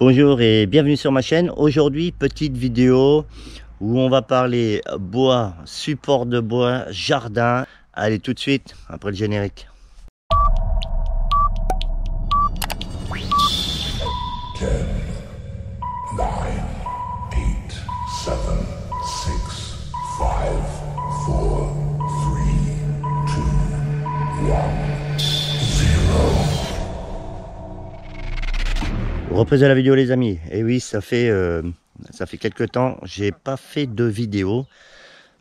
Bonjour et bienvenue sur ma chaîne. Aujourd'hui, petite vidéo où on va parler bois, support de bois, jardin. Allez, tout de suite, après le générique. 10, 9, 8, 7, 6, 5, 4, 3, 2, 1, 0. Reprise à la vidéo les amis. Et oui, ça fait quelques temps, j'ai pas fait de vidéo.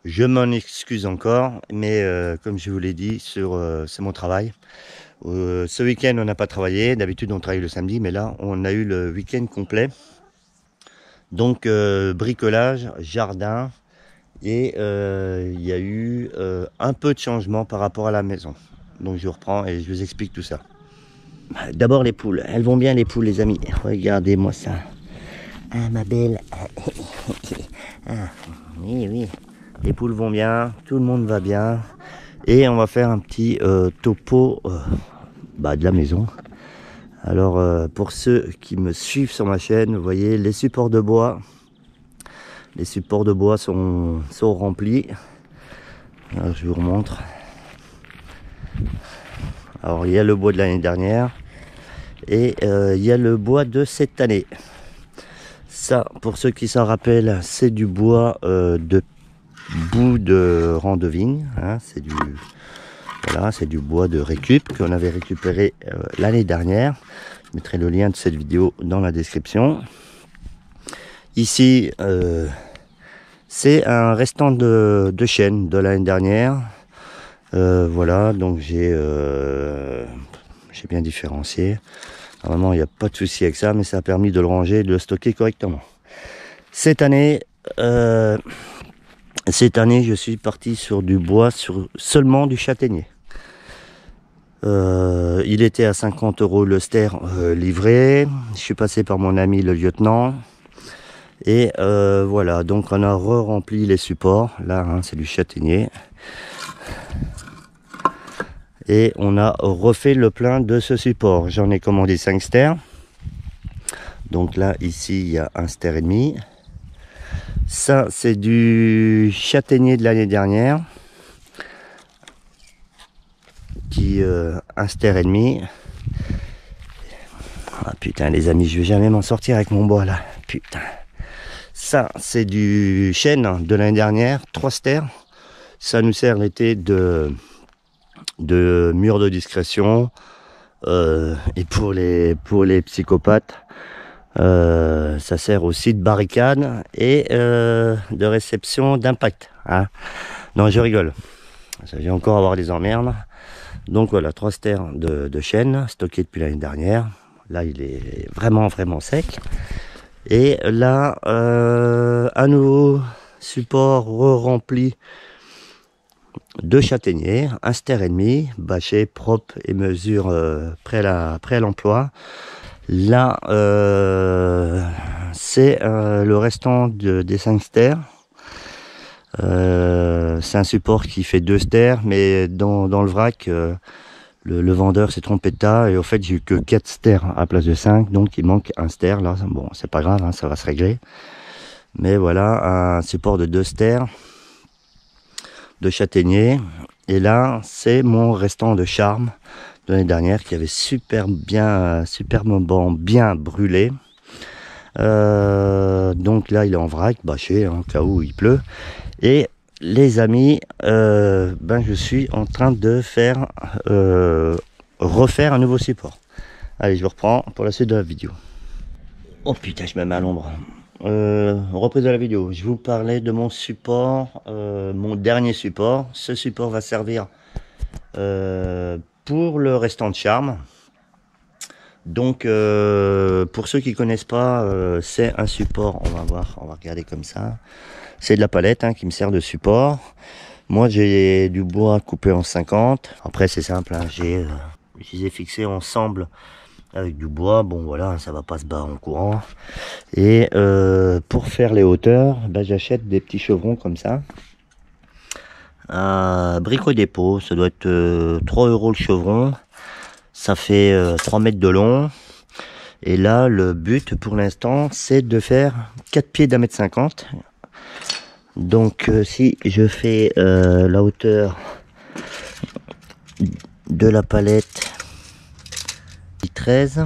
Je m'en excuse encore, mais comme je vous l'ai dit, c'est mon travail. Ce week-end, on n'a pas travaillé. D'habitude, on travaille le samedi, mais là, on a eu le week-end complet. Donc, bricolage, jardin, et il y a eu un peu de changement par rapport à la maison. Donc, je reprends et je vous explique tout ça. D'abord, les poules. Elles vont bien, les poules, les amis. Regardez-moi ça. Ah, ma belle. Ah, oui, oui. Les poules vont bien, tout le monde va bien. Et on va faire un petit topo de la maison. Alors, pour ceux qui me suivent sur ma chaîne, vous voyez, les supports de bois. Les supports de bois sont remplis. Alors, je vous remontre. Alors, il y a le bois de l'année dernière. Et il y a le bois de cette année. Ça, pour ceux qui s'en rappellent, c'est du bois de bout de rang de vigne. Hein, c'est du bois de récup qu'on avait récupéré l'année dernière. Je mettrai le lien de cette vidéo dans la description. Ici, c'est un restant de chêne de l'année dernière. Voilà, donc j'ai bien différencié. Normalement, il n'y a pas de souci avec ça, mais ça a permis de le ranger et de le stocker correctement. Cette année, je suis parti sur du bois, seulement du châtaignier. Il était à 50 € le ster livré. Je suis passé par mon ami le lieutenant. Et voilà, donc on a re-rempli les supports. Là, hein, c'est du châtaignier. Et on a refait le plein de ce support. J'en ai commandé 5 sters. Donc là, ici, il y a un ster et demi. Ça, c'est du châtaignier de l'année dernière. Qui un ster et demi. Ah putain, les amis, je vais jamais m'en sortir avec mon bois là. Putain. Ça, c'est du chêne de l'année dernière. 3 sters. Ça nous sert l'été de mur de discrétion et pour les psychopathes ça sert aussi de barricade et de réception d'impact, hein. Non, je rigole, ça vient encore avoir des emmerdes. Donc voilà, 3 sters de chêne stockés depuis l'année dernière. Là il est vraiment sec. Et là un nouveau support rempli de châtaignier, un ster et demi, bâché, propre et mesure prêt à l'emploi. Là, c'est le restant des 5 sters. C'est un support qui fait 2 sters, mais dans le vrac, le vendeur s'est trompé de tas, et au fait, j'ai eu que 4 sters à place de 5, donc il manque un ster. Là, bon, c'est pas grave, hein, ça va se régler. Mais voilà, un support de 2 sters de châtaignier. Et là, c'est mon restant de charme de l'année dernière qui avait superbement bien brûlé. Donc là, il est en vrac, bâché, hein, au cas où il pleut. Et les amis, je suis en train de refaire un nouveau support. Allez, je reprends pour la suite de la vidéo. Oh putain, je me mets à l'ombre. Reprise de la vidéo, je vous parlais de mon support, mon dernier support. Ce support va servir pour le restant de charme. Donc pour ceux qui connaissent pas, c'est un support, on va regarder comme ça. C'est de la palette, hein, qui me sert de support. Moi j'ai du bois coupé en 50. Après c'est simple, hein, je les ai fixés ensemble avec du bois. Bon voilà, ça va pas se barrer en courant. Et pour faire les hauteurs, j'achète des petits chevrons comme ça à Brico Dépôt. Ça doit être 3 € le chevron. Ça fait 3 mètres de long. Et là, le but pour l'instant, c'est de faire 4 pieds d'1,50 m. Donc si je fais la hauteur de la palette 13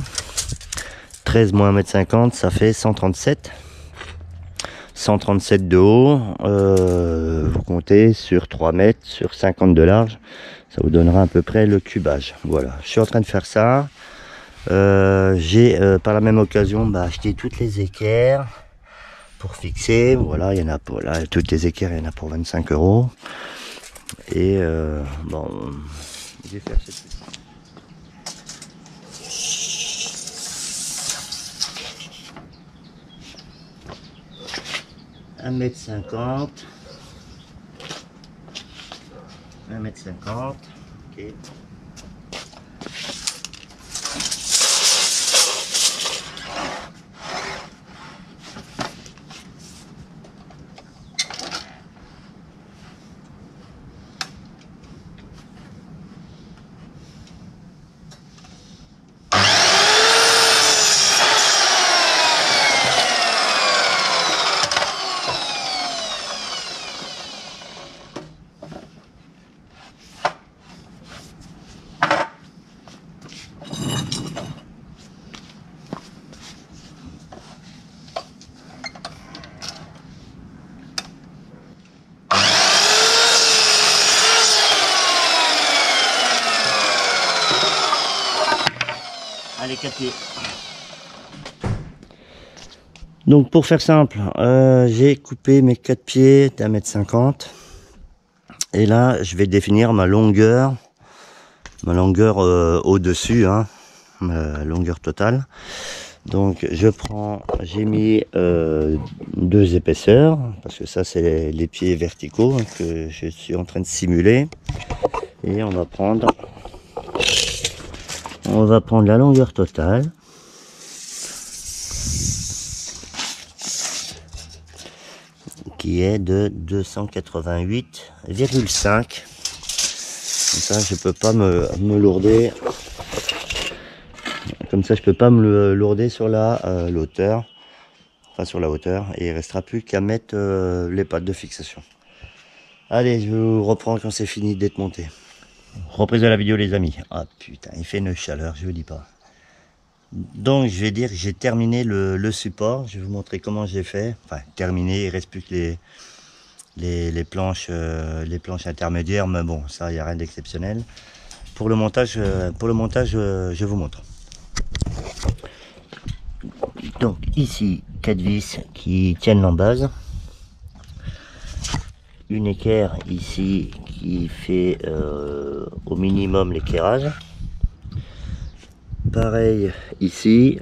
moins 1,50 m, ça fait 137 de haut. Vous comptez sur 3 mètres, sur 50 de large, ça vous donnera à peu près le cubage. Voilà, je suis en train de faire ça. J'ai par la même occasion acheté toutes les équerres pour fixer. Voilà, il y en a pour là, toutes les équerres, il y en a pour 25 €. Et bon, je vais faire cette 1,50 m, 1,50 m, ok. Allez, 4 pieds. Donc pour faire simple, j'ai coupé mes 4 pieds d'1,50 m. Et là, je vais définir ma longueur au-dessus, hein, ma longueur totale. Donc j'ai mis 2 épaisseurs, parce que ça c'est les pieds verticaux que je suis en train de simuler. Et on va prendre la longueur totale. Qui est de 288,5. Comme ça, je peux pas me lourder. Comme ça, je peux pas me lourder sur la l'hauteur. Enfin, sur la hauteur. Et il restera plus qu'à mettre les pattes de fixation. Allez, je vous reprends quand c'est fini d'être monté. Reprise de la vidéo, les amis. Ah putain, il fait une chaleur, je vous dis pas. Donc je vais dire que j'ai terminé le support. Je vais vous montrer comment j'ai fait. Enfin terminé, il reste plus que les planches intermédiaires, mais bon, ça il n'y a rien d'exceptionnel. Pour le montage, je vous montre. Donc ici 4 vis qui tiennent en base, une équerre ici qui fait au minimum l'équerrage. Pareil ici,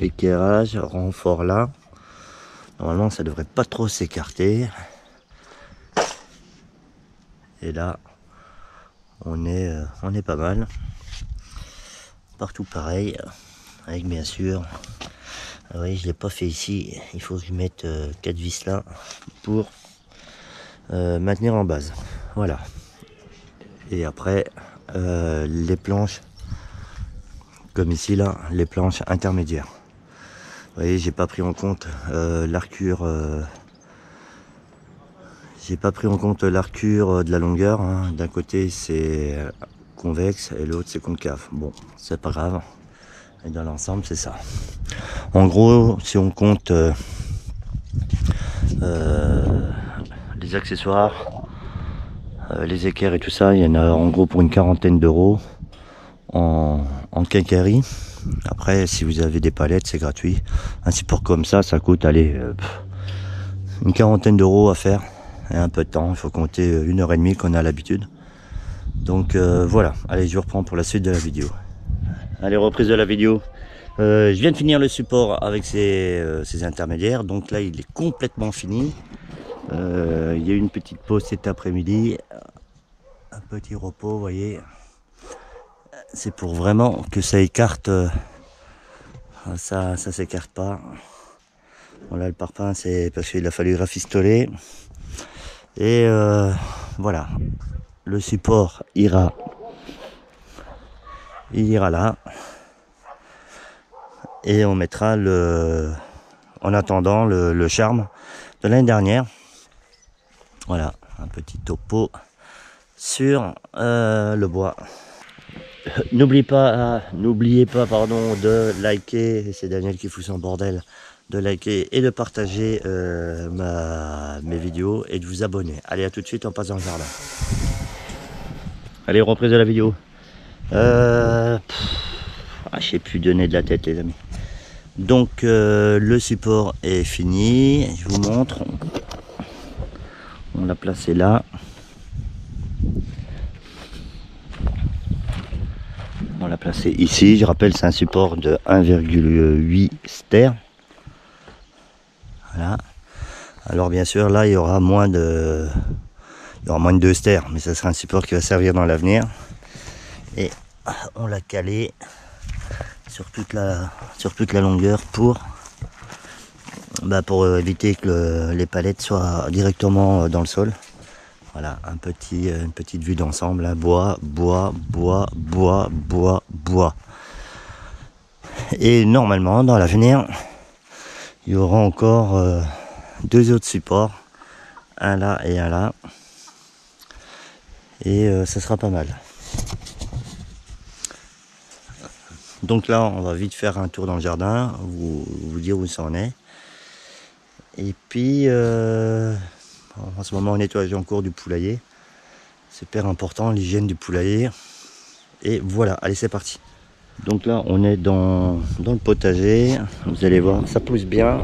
équerrage, renfort là. Normalement ça devrait pas trop s'écarter. Et là, on est pas mal. Partout pareil, avec bien sûr. Ah oui, je l'ai pas fait ici. Il faut que je mette 4 vis là pour maintenir en base. Voilà. Et après, les planches. Comme ici là, les planches intermédiaires. Vous voyez, j'ai pas pris en compte l'arcure. J'ai pas pris en compte l'arcure de la longueur. Hein. D'un côté c'est convexe et l'autre c'est concave. Bon, c'est pas grave. Et dans l'ensemble c'est ça. En gros, si on compte les accessoires, les équerres et tout ça, il y en a en gros pour une 40aine d'euros. En quincaillerie. Après, si vous avez des palettes, c'est gratuit. Un support comme ça coûte, allez, une 40aine d'euros à faire. Et un peu de temps, il faut compter 1h30 qu'on a l'habitude. Donc voilà, allez, je vous reprends pour la suite de la vidéo. Allez, reprise de la vidéo. Je viens de finir le support avec ces intermédiaires. Donc là, il est complètement fini. Il y a eu une petite pause cet après-midi. Un petit repos, vous voyez. C'est pour vraiment que ça écarte, ça s'écarte pas. Voilà, le parpaing c'est parce qu'il a fallu rafistoler. Et voilà, le support il ira là. Et on mettra en attendant le charme de l'année dernière. Voilà, un petit topo sur le bois. N'oubliez pas pardon, de liker, c'est Daniel qui fout son bordel, de liker et de partager mes vidéos et de vous abonner. Allez, à tout de suite, on passe dans le jardin. Allez, reprise de la vidéo. Je sais plus donner de la tête, les amis. Donc le support est fini, je vous montre. On l'a placé là. On l'a placé ici. Je rappelle, c'est un support de 1,8 ster. Voilà. Alors bien sûr, là il y aura moins de 2 ster, mais ça sera un support qui va servir dans l'avenir. Et on l'a calé sur toute la longueur pour éviter que les palettes soient directement dans le sol. Voilà, une petite vue d'ensemble, hein. Bois. Et normalement, dans l'avenir, il y aura encore 2 autres supports, un là et un là. Et ça sera pas mal. Donc là, on va vite faire un tour dans le jardin, vous dire où ça en est. Et puis, en ce moment, nettoyage en cours du poulailler. Super important, l'hygiène du poulailler. Et voilà, allez, c'est parti. Donc là, on est dans le potager. Vous allez voir, ça pousse bien.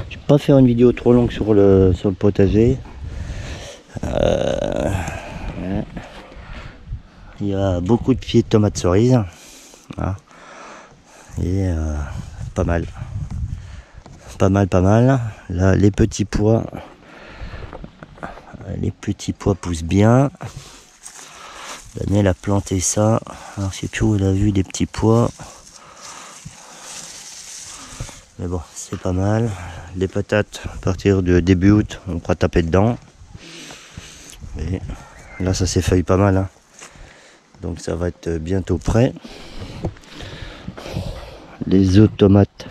Je ne vais pas faire une vidéo trop longue sur le potager. Il y a beaucoup de pieds de tomates cerises. Voilà. Et pas mal. Là, les petits pois poussent bien. Daniel a planté ça. Alors, je sais plus où il a vu des petits pois. Mais bon, c'est pas mal. Les patates, à partir de début août, on pourra taper dedans. Et là, ça s'effeuille pas mal, hein. Donc ça va être bientôt prêt. Les autres tomates.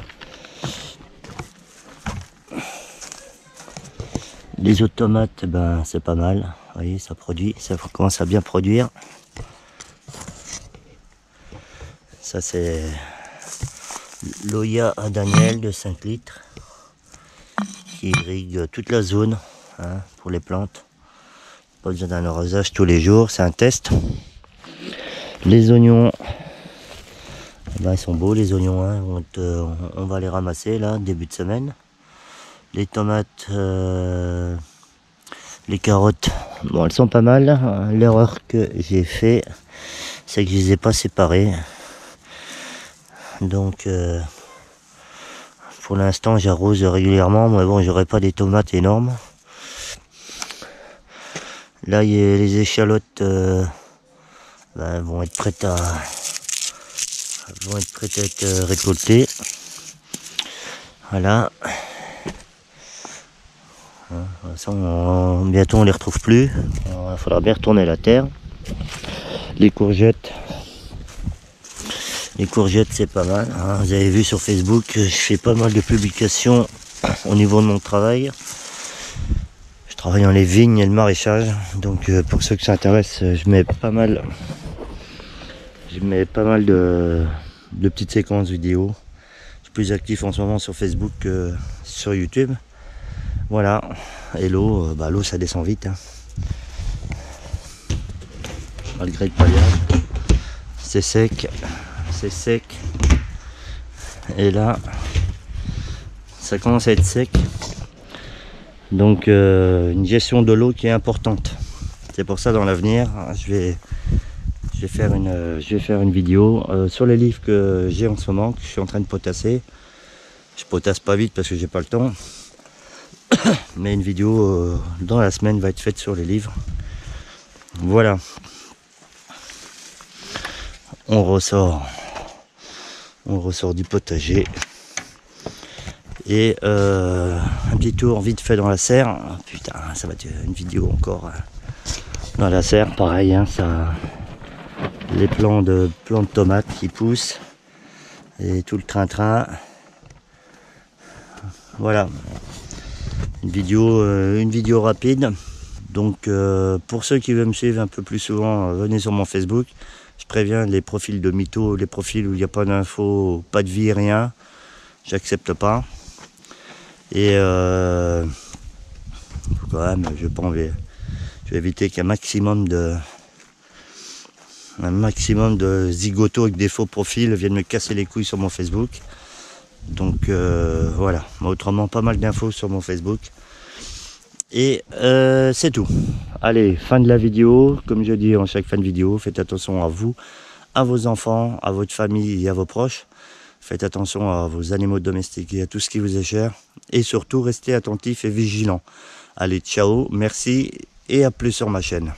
Ben c'est pas mal. Vous voyez, ça produit, ça commence à bien produire. Ça c'est l'Oya à Daniel de 5 litres qui irrigue toute la zone, hein, pour les plantes. Pas besoin d'un arrosage tous les jours, c'est un test. Les oignons, ben, ils sont beaux les oignons, hein. On va les ramasser là, début de semaine. Les tomates, les carottes, bon, elles sont pas mal. L'erreur que j'ai fait, c'est que je les ai pas séparées. Donc pour l'instant j'arrose régulièrement, mais bon, j'aurai pas des tomates énormes. Là, il y a les échalotes vont être prêtes à être récoltées. Voilà. De toute façon, bientôt on les retrouve plus. Il faudra bien retourner la terre. Les courgettes, c'est pas mal, hein. Vous avez vu sur Facebook, je fais pas mal de publications au niveau de mon travail. Je travaille dans les vignes et le maraîchage, donc pour ceux qui s'intéressent, je mets pas mal de petites séquences vidéo. Je suis plus actif en ce moment sur Facebook que sur YouTube. Voilà, et l'eau, l'eau ça descend vite, hein. Malgré le paillage, c'est sec. Et là, ça commence à être sec. Donc une gestion de l'eau qui est importante. C'est pour ça dans l'avenir, je vais faire une vidéo sur les livres que j'ai en ce moment, que je suis en train de potasser. Je potasse pas vite parce que j'ai pas le temps. Mais une vidéo dans la semaine va être faite sur les livres. Voilà. On ressort du potager. Et un petit tour vite fait dans la serre. Putain, ça va être une vidéo encore dans la serre. Pareil, hein, ça, les plants de tomates qui poussent. et tout le train-train. Voilà, une vidéo rapide. Donc pour ceux qui veulent me suivre un peu plus souvent, venez sur mon Facebook. Je préviens, les profils de mythos, les profils où il n'y a pas d'infos, pas de vie, rien, j'accepte pas. Et quand même, je vais éviter qu'un maximum de zigotos avec des faux profils viennent me casser les couilles sur mon Facebook. Donc voilà, autrement pas mal d'infos sur mon Facebook. Et c'est tout. Allez, fin de la vidéo. Comme je dis en chaque fin de vidéo, faites attention à vous, à vos enfants, à votre famille et à vos proches. Faites attention à vos animaux domestiques et à tout ce qui vous est cher. Et surtout, restez attentifs et vigilants. Allez, ciao, merci et à plus sur ma chaîne.